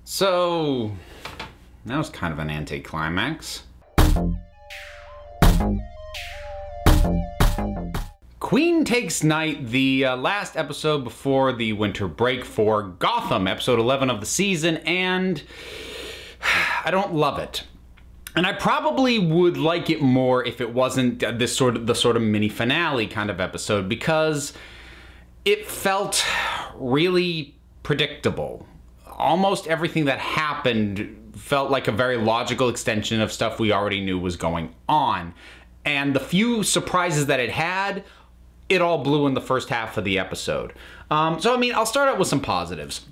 So, that was kind of an anticlimax. Queen Takes Night, the last episode before the winter break for Gotham, episode 11 of the season, and I don't love it. And I probably would like it more if it wasn't the sort of mini finale kind of episode, because it felt really predictable. Almost everything that happened felt like a very logical extension of stuff we already knew was going on. And the few surprises that it had, it all blew in the first half of the episode. So, I mean, I'll start out with some positives.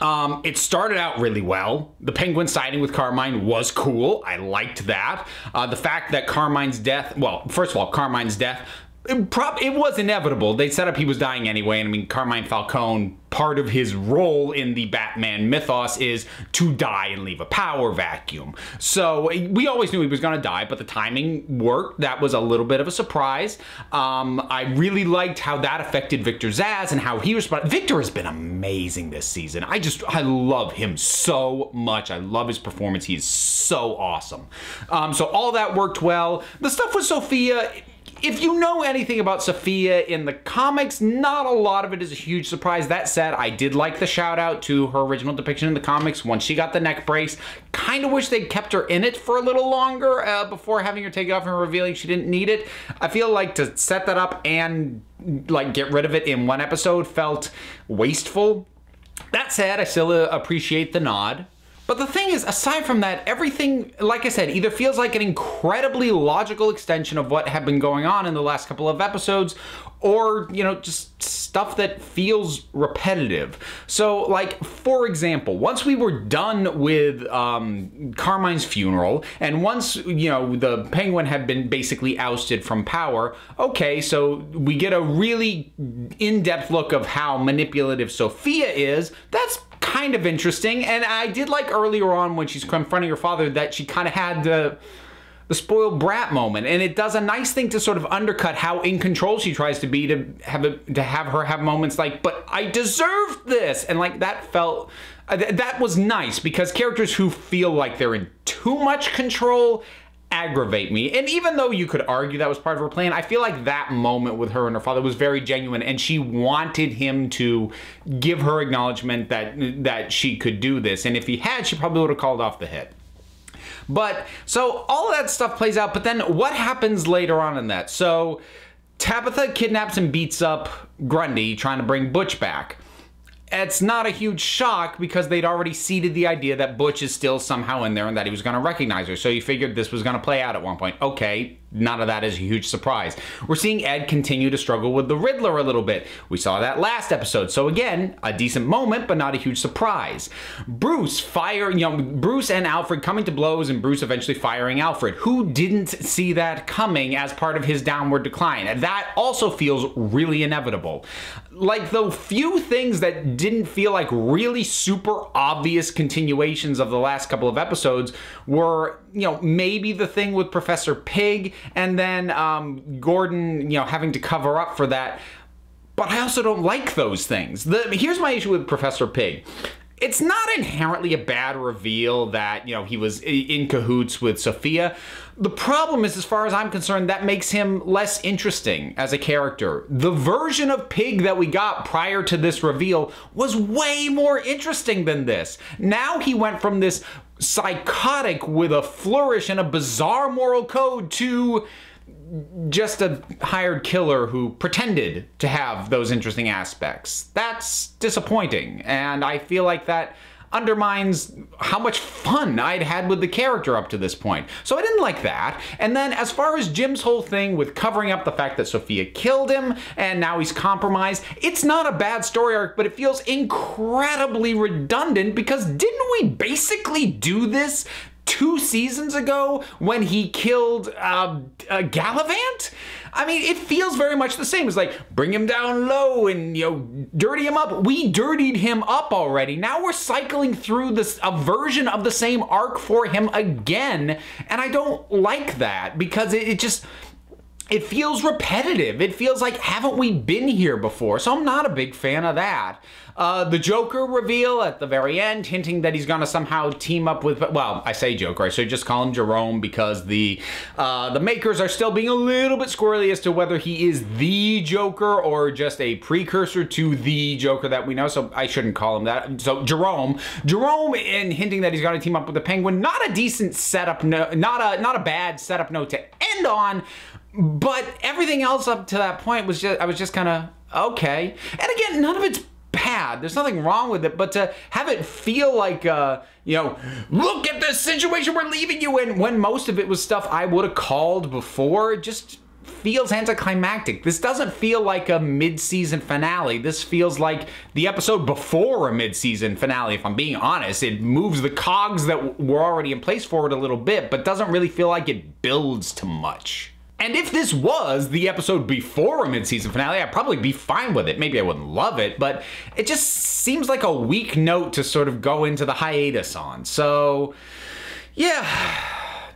It started out really well. The Penguin siding with Carmine was cool. I liked that. The fact that Carmine's death, well, first of all, Carmine's death, it was inevitable. They set up he was dying anyway, and I mean, Carmine Falcone, part of his role in the Batman mythos is to die and leave a power vacuum. So we always knew he was going to die, but the timing worked. That was a little bit of a surprise. I really liked how that affected Victor Zsasz and how he responded. Victor has been amazing this season. I love him so much. I love his performance. He's so awesome. So all that worked well. The stuff with Sophia, if you know anything about Sophia in the comics, not a lot of it is a huge surprise. That said, I did like the shout out to her original depiction in the comics once she got the neck brace. Kind of wish they'd kept her in it for a little longer before having her take it off and revealing she didn't need it. I feel like to set that up and like get rid of it in one episode felt wasteful. That said, I still appreciate the nod. But the thing is, aside from that, everything, like I said, either feels like an incredibly logical extension of what had been going on in the last couple of episodes, or, you know, just stuff that feels repetitive. So, like, for example, once we were done with Carmine's funeral, and once, you know, the Penguin had been basically ousted from power, okay, so we get a really in-depth look of how manipulative Sophia is. That's kind of interesting, and I did like earlier on when she's confronting her father that she kind of had the spoiled brat moment, and it does a nice thing to sort of undercut how in control she tries to be, to have her have moments like, but I deserved this, and like that felt that was nice, because characters who feel like they're in too much control aggravate me. And even though you could argue that was part of her plan, I feel like that moment with her and her father was very genuine, and she wanted him to give her acknowledgement that she could do this, and if he had, she probably would have called off the hit. But so all of that stuff plays out, but then what happens later on in that? So Tabitha kidnaps and beats up Grundy, trying to bring Butch back. It's not a huge shock because they'd already seeded the idea that Butch is still somehow in there and that he was going to recognize her. So you figured this was going to play out at one point. Okay, none of that is a huge surprise. We're seeing Ed continue to struggle with the Riddler a little bit. We saw that last episode. So again, a decent moment, but not a huge surprise. Bruce and Alfred coming to blows, and Bruce eventually firing Alfred. Who didn't see that coming as part of his downward decline? And that also feels really inevitable. Like, the few things that didn't feel like really super obvious continuations of the last couple of episodes were, you know, maybe the thing with Professor Pig, and then Gordon, you know, having to cover up for that. But I also don't like those things. Here's my issue with Professor Pig. It's not inherently a bad reveal that, you know, he was in cahoots with Sophia. The problem is, as far as I'm concerned, that makes him less interesting as a character. The version of Pig that we got prior to this reveal was way more interesting than this. Now he went from this psychotic with a flourish and a bizarre moral code to just a hired killer who pretended to have those interesting aspects. That's disappointing, and I feel like that undermines how much fun I'd had with the character up to this point. So I didn't like that. And then as far as Jim's whole thing with covering up the fact that Sophia killed him and now he's compromised, it's not a bad story arc, but it feels incredibly redundant, because didn't we basically do this 2 seasons ago when he killed Gallivant? I mean, it feels very much the same. It's like, bring him down low and, you know, dirty him up. We dirtied him up already. Now we're cycling through a version of the same arc for him again, and I don't like that, because it just... it feels repetitive. It feels like, haven't we been here before? So I'm not a big fan of that. The Joker reveal at the very end, hinting that he's going to somehow team up with, well, I say Joker, I should just call him Jerome, because the makers are still being a little bit squirrely as to whether he is the Joker or just a precursor to the Joker that we know, so I shouldn't call him that. So Jerome, and hinting that he's going to team up with the Penguin. Not a decent setup, not a bad setup note to end on, but everything else up to that point was just, I was just kind of, okay. And again, none of it's bad. There's nothing wrong with it, but to have it feel like, you know, look at this situation we're leaving you in, when most of it was stuff I would have called before, it just feels anticlimactic. This doesn't feel like a mid-season finale. This feels like the episode before a mid-season finale, if I'm being honest. It moves the cogs that were already in place forward a little bit, but doesn't really feel like it builds to much. And if this was the episode before a mid-season finale, I'd probably be fine with it. Maybe I wouldn't love it, but it just seems like a weak note to sort of go into the hiatus on. So, yeah,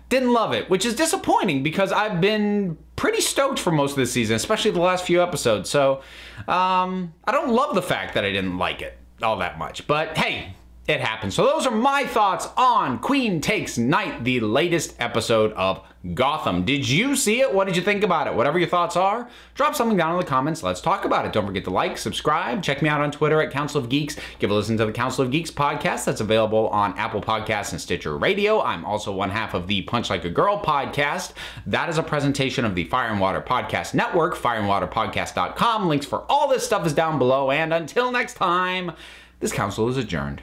didn't love it, which is disappointing because I've been pretty stoked for most of this season, especially the last few episodes. So, I don't love the fact that I didn't like it all that much, but hey, it happens. So those are my thoughts on Queen Takes Night, the latest episode of Gotham. Did you see it? What did you think about it? Whatever your thoughts are, drop something down in the comments. Let's talk about it. Don't forget to like, subscribe, check me out on Twitter at Council of Geeks. Give a listen to the Council of Geeks podcast that's available on Apple Podcasts and Stitcher Radio. I'm also one half of the Punch Like a Girl podcast. That is a presentation of the Fire and Water Podcast Network, fireandwaterpodcast.com. Links for all this stuff is down below. And until next time, this council is adjourned.